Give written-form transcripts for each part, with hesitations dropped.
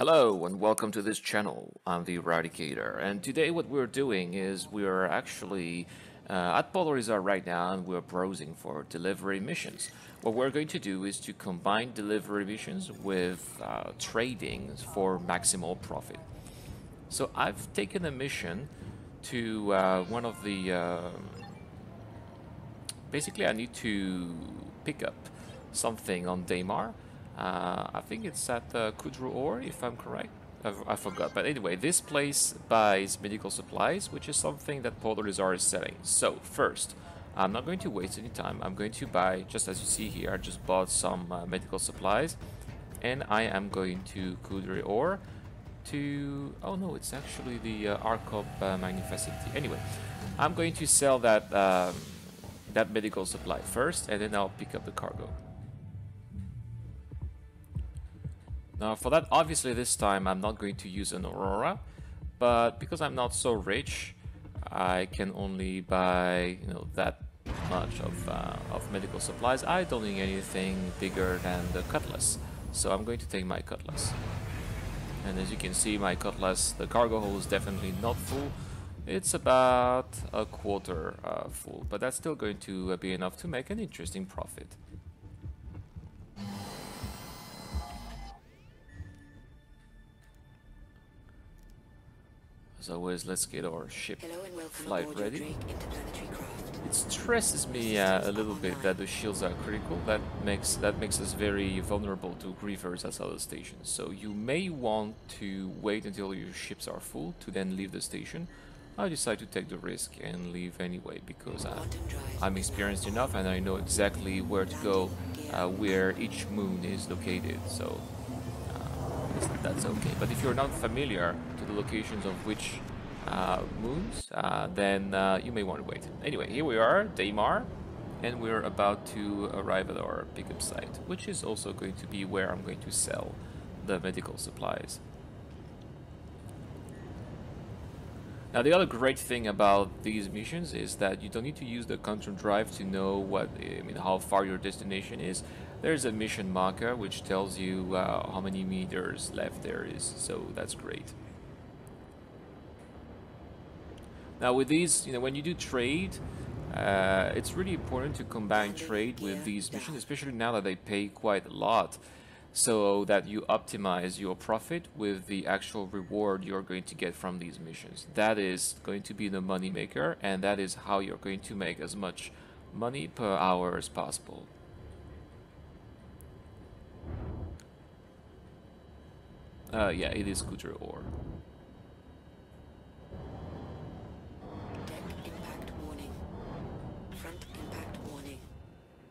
Hello and welcome to this channel. I'm the Eradicator, and today what we're doing is we're actually at Polarizar right now, and we're browsing for delivery missions. What we're going to do is to combine delivery missions with trading for maximal profit. So I've taken a mission to one of the basically I need to pick up something on Daymar. I think it's at Kudru Ore, if I'm correct. I forgot. But anyway, this place buys medical supplies, which is something that Polarizar is selling. So first, I'm not going to waste any time. I'm going to buy, just as you see here, I just bought some medical supplies. And I am going to Kudru Ore to... Oh no, it's actually the Arcop mining facility. Anyway, I'm going to sell that... that medical supply first, and then I'll pick up the cargo. Now for that, obviously this time I'm not going to use an Aurora, but because I'm not so rich, I can only buy, that much of medical supplies. I don't need anything bigger than the Cutlass, so I'm going to take my Cutlass. And as you can see, my Cutlass, the cargo hold is definitely not full. It's about a quarter full, but that's still going to be enough to make an interesting profit. As always, let's get our ship flight ready. It stresses me a little bit that the shields are critical. That makes us very vulnerable to griefers at other stations. So you may want to wait until your ships are full to then leave the station. I decide to take the risk and leave anyway because I'm experienced enough and I know exactly where to go, where each moon is located, so that's okay. But if you're not familiar to the locations of which moons, then you may want to wait. Anyway, here we are, Daymar, and we're about to arrive at our pickup site, which is also going to be where I'm going to sell the medical supplies. Now the other great thing about these missions is that you don't need to use the control drive to know how far your destination is. There's a mission marker which tells you how many meters left there is, so that's great. Now with these, when you do trade, it's really important to combine trade with these missions, especially now that they pay quite a lot, so that you optimize your profit with the actual reward you're going to get from these missions. That is going to be the money maker, and that is how you're going to make as much money per hour as possible. Yeah, it is Kudru Ore. Impact warning. Front impact warning.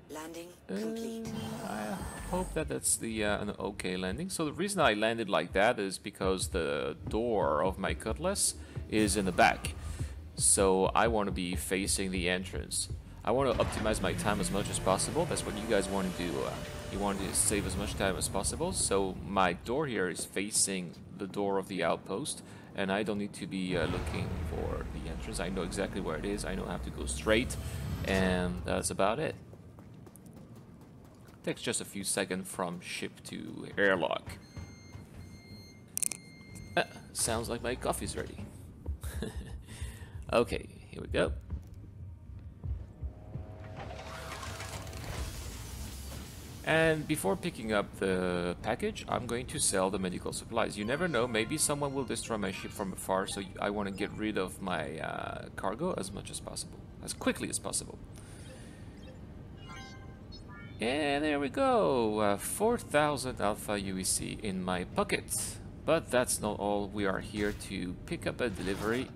Landing complete. I hope that that's the an okay landing. So the reason I landed like that is because the door of my Cutlass is in the back. So I want to be facing the entrance. I want to optimize my time as much as possible. That's what you guys want to do. You want to save as much time as possible. So my door here is facing the door of the outpost, and I don't need to be looking for the entrance. I know exactly where it is. I know I have to go straight, and that's about it. Takes just a few seconds from ship to airlock. Sounds like my coffee's ready. Okay, here we go. And before picking up the package, I'm going to sell the medical supplies. You never know, maybe someone will destroy my ship from afar, so I want to get rid of my cargo as much as possible, as quickly as possible. And there we go, 4,000 Alpha UEC in my pocket. But that's not all, we are here to pick up a delivery.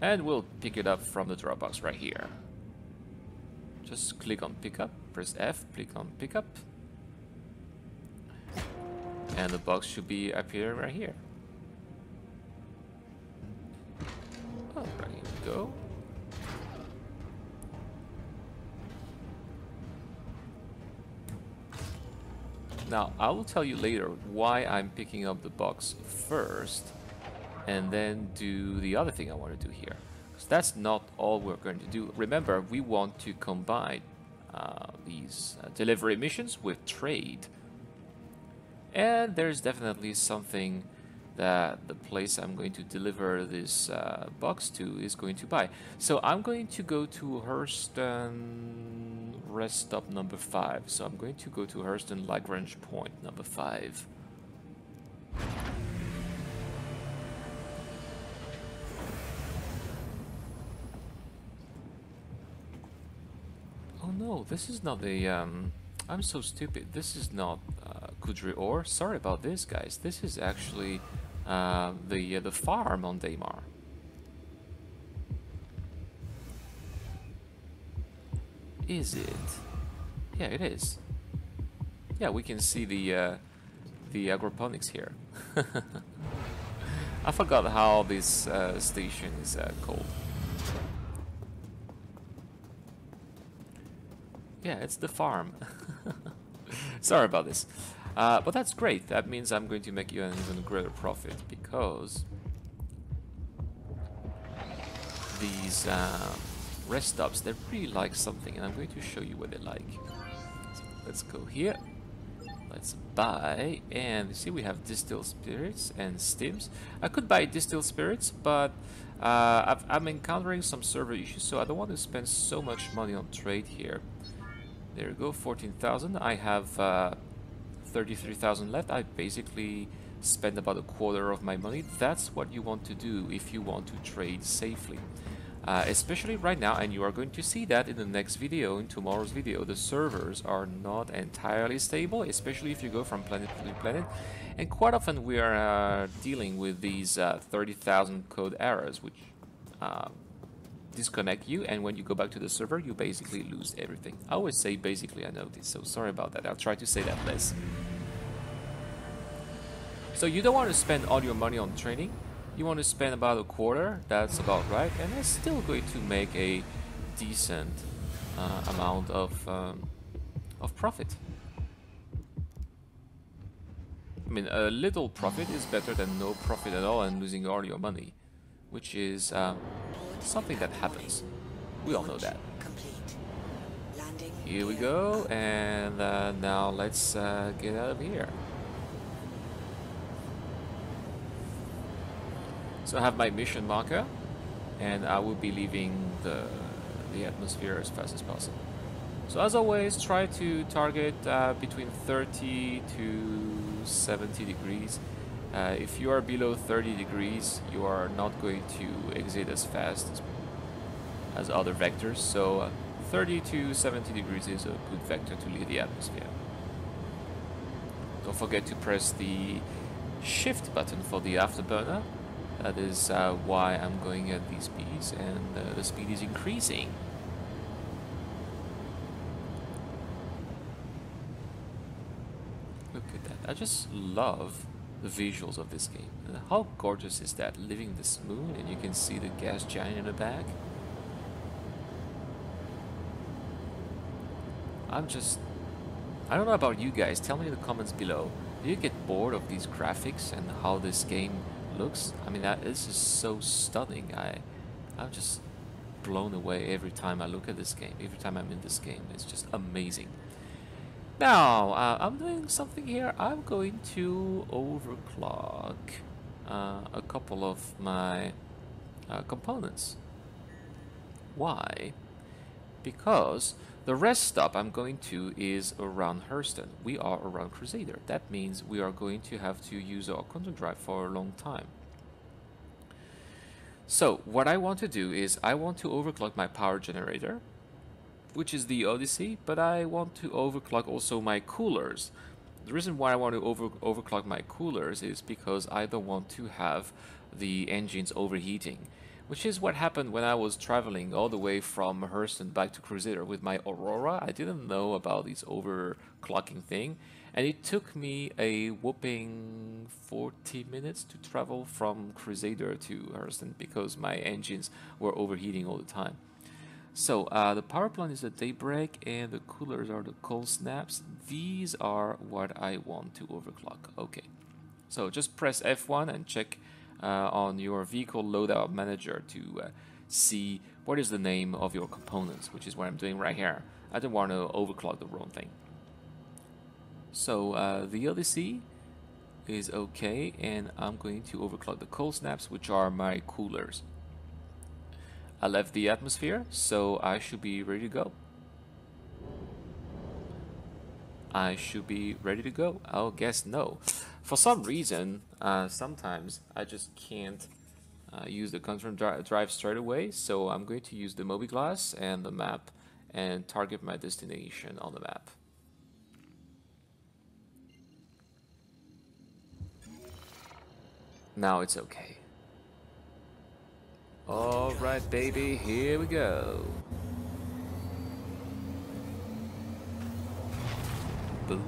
And we'll pick it up from the drop box right here. Just click on pickup, press F, click on pickup. And the box should be appearing right here. Alright, here we go. Now, I will tell you later why I'm picking up the box first and then do the other thing I want to do here. Because that's not all we're going to do. Remember, we want to combine these delivery missions with trade. And there's definitely something that the place I'm going to deliver this box to is going to buy. So I'm going to go to Hurston rest stop number 5. So I'm going to go to Hurston Lagrange point number 5. Oh no, this is not the I'm so stupid. This is not Kudri ore. Sorry about this, guys. This is actually the farm on Daymar. Is it? Yeah, it is. Yeah, we can see the agroponics here. I forgot how this station is called. Yeah, it's the farm. Sorry about this. But that's great. That means I'm going to make you an even greater profit because these rest stops, they really like something, and I'm going to show you what they like. So let's go here. Let's buy, and you see we have distilled spirits and stims. I could buy distilled spirits, but I'm encountering some server issues, so I don't want to spend so much money on trade here. There you go, 14,000. I have 33,000 left. I basically spent about a quarter of my money. That's what you want to do if you want to trade safely. Especially right now, and you are going to see that in the next video, in tomorrow's video. The servers are not entirely stable, especially if you go from planet to planet. And quite often we are dealing with these 30,000 code errors, which disconnect you, and when you go back to the server you basically lose everything. I always say basically, I know this, so sorry about that. I'll try to say that less. So you don't want to spend all your money on training. You want to spend about a quarter. That's about right, and that's still going to make a decent amount of profit. I mean, a little profit is better than no profit at all and losing all your money, which is something that happens. We all know that. Here we go, and now let's get out of here. So I have my mission marker, and I will be leaving the atmosphere as fast as possible. So as always, try to target between 30 to 70 degrees. If you are below 30 degrees, you are not going to exit as fast as other vectors. So 30 to 70 degrees is a good vector to leave the atmosphere. Don't forget to press the shift button for the afterburner. That is why I'm going at these speeds, and the speed is increasing. Look at that. I just love the visuals of this game. How gorgeous is that? Living this moon, and you can see the gas giant in the back. I don't know about you guys. Tell me in the comments below. Do you get bored of these graphics and how this game looks? I mean, this is so stunning. I'm just blown away every time I look at this game. Every time I'm in this game, it's just amazing. Now, I'm doing something here. I'm going to overclock a couple of my components. Why? Because the rest stop I'm going to is around Hurston. We are around Crusader. That means we are going to have to use our quantum drive for a long time. So what I want to do is I want to overclock my power generator, which is the Odyssey, but I want to overclock also my coolers. The reason why I want to overclock my coolers is because I don't want to have the engines overheating, which is what happened when I was traveling all the way from Hurston back to Crusader with my Aurora. I didn't know about this overclocking thing, and it took me a whopping 40 minutes to travel from Crusader to Hurston because my engines were overheating all the time. So the power plant is a Daybreak, and the coolers are the cold snaps. These are what I want to overclock. Okay, so just press F1 and check on your vehicle loadout manager to see what is the name of your components, which is what I'm doing right here. I don't want to overclock the wrong thing. So the Odyssey is okay, and I'm going to overclock the cold snaps, which are my coolers. I left the atmosphere, so I should be ready to go. I should be ready to go. I'll guess no. For some reason, sometimes I just can't use the confirm drive straight away, so I'm going to use the Mobiglass and the map and target my destination on the map. Now it's okay. Alright, baby, here we go. Boom.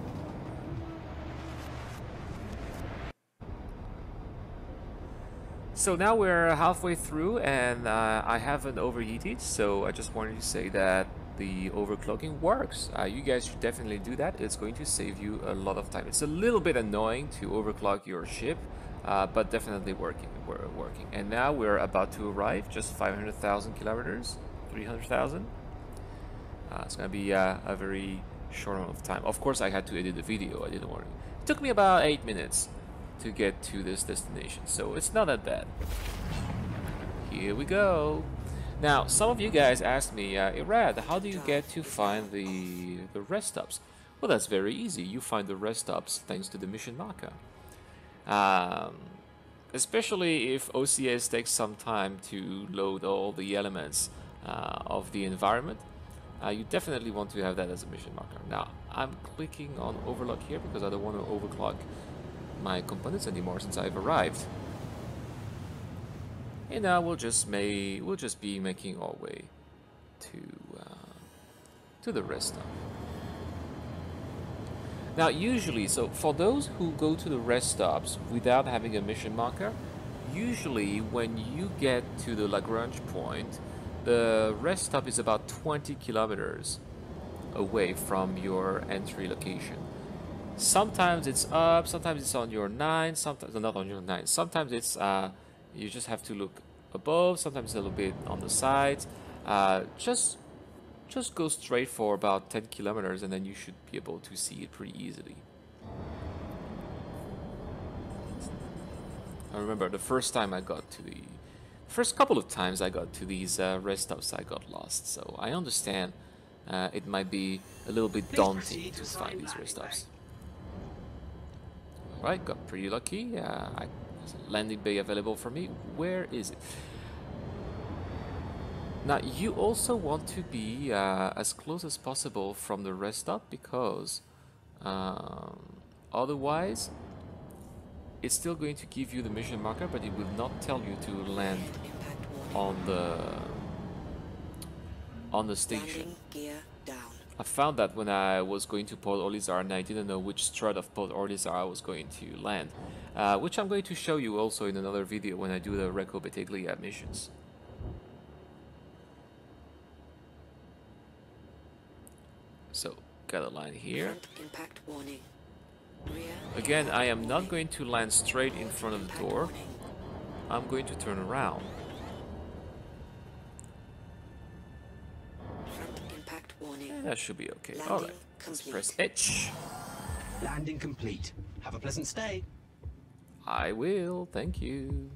So now we're halfway through, and I haven't overheated, so I just wanted to say that the overclocking works. You guys should definitely do that. It's going to save you a lot of time. It's a little bit annoying to overclock your ship, but definitely working. And now we're about to arrive, just 500,000 kilometers, 300,000. It's gonna be a very short amount of time. Of course, I had to edit the video. I didn't want to. It took me about 8 minutes to get to this destination, so it's not that bad. Here we go. Now, some of you guys asked me, Irad, how do you get to find the rest stops? Well, that's very easy. You find the rest stops thanks to the mission marker. Especially if OCS takes some time to load all the elements of the environment, you definitely want to have that as a mission marker. Now, I'm clicking on overclock here because I don't want to overclock my components anymore since I've arrived. And now we'll just be making our way to the rest stop. Now, usually, so for those who go to the rest stops without having a mission marker, usually when you get to the Lagrange point, the rest stop is about 20 kilometers away from your entry location. Sometimes it's up, sometimes it's on your 9, sometimes not on your 9. Sometimes it's you just have to look above, sometimes a little bit on the sides. Just go straight for about 10 kilometers and then you should be able to see it pretty easily. I remember the first time I got to the first couple of times I got to these rest stops, I got lost. So I understand it might be a little bit daunting to find these rest stops. Alright, got pretty lucky. There's a landing bay available for me. Where is it? Now, you also want to be as close as possible from the rest stop because otherwise it's still going to give you the mission marker, but it will not tell you to land on the station. I found that when I was going to Port Olisar and I didn't know which strut of Port Olisar I was going to land, which I'm going to show you also in another video when I do the Recco Battaglia missions. So, got a line here. Impact warning. Again, I am not going to land straight in front of the door. I'm going to turn around. And that should be okay. Alright, let's press H. Landing complete. Have a pleasant stay. I will, thank you.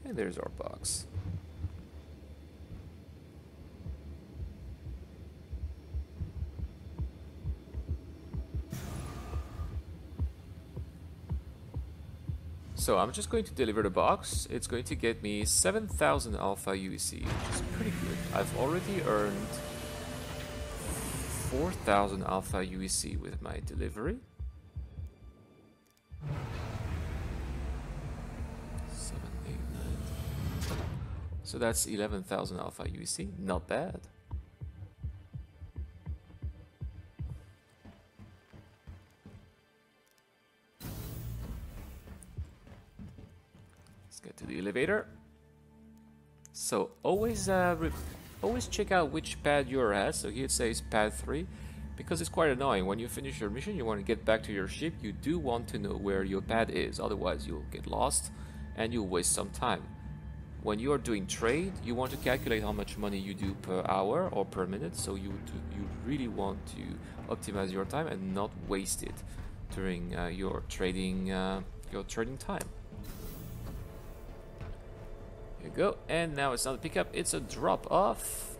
And there's our box. So I'm just going to deliver the box. It's going to get me 7,000 Alpha UEC, which is pretty good. I've already earned 4,000 Alpha UEC with my delivery. 7, 8, 9. So that's 11,000 Alpha UEC. Not bad. Get to the elevator. So always check out which pad you're at. So here it says pad 3 because it's quite annoying. When you finish your mission, you want to get back to your ship. You do want to know where your pad is, otherwise you'll get lost and you'll waste some time. When you are doing trade, you want to calculate how much money you do per hour or per minute. So you really want to optimize your time and not waste it during your trading time. Here you go, and now it's not a pickup, it's a drop off.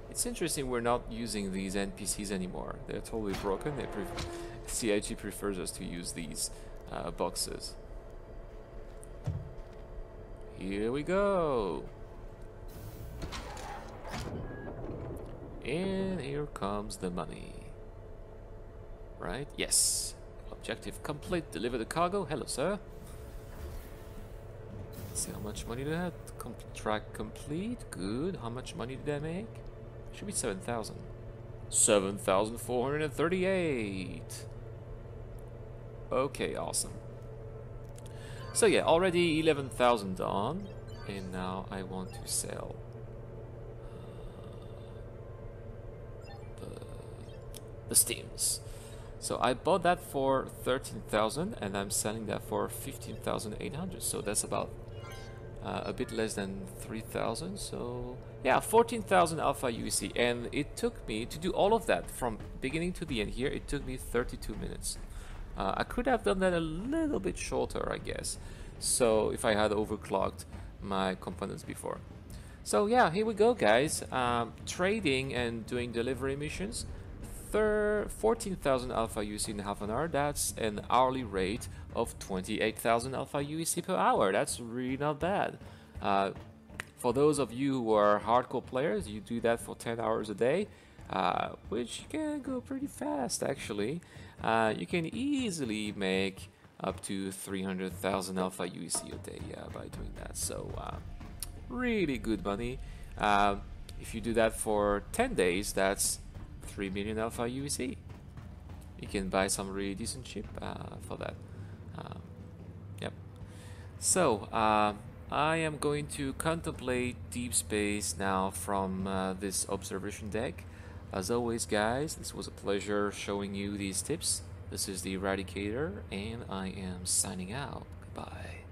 It's interesting we're not using these NPCs anymore. They're totally broken. CIG prefers us to use these boxes. Here we go. And here comes the money. Right? Yes. Objective complete. Deliver the cargo. Hello, sir. Let's see how much money did that. Contract complete. Good. How much money did I make? Should be 7,000. 7,438. Okay, awesome. So yeah, already 11,000 done, and now I want to sell the steams. So I bought that for 13,000, and I'm selling that for 15,800. So that's about a bit less than 3,000. So yeah, 14,000 alpha UEC, and it took me to do all of that from beginning to the end here. It took me 32 minutes. I could have done that a little bit shorter, I guess. So if I had overclocked my components before. So yeah, here we go, guys. Trading and doing delivery missions. 14,000 alpha UEC in half an hour. That's an hourly rate of 28,000 alpha UEC per hour. That's really not bad. For those of you who are hardcore players, you do that for 10 hours a day, which can go pretty fast actually. You can easily make up to 300,000 alpha UEC a day by doing that. So really good money. If you do that for 10 days, that's 3 million alpha UEC. You can buy some really decent chip for that. Yep. So I am going to contemplate deep space now from this observation deck. As always, guys, this was a pleasure showing you these tips. This is the Eradicator, and I am signing out. Goodbye.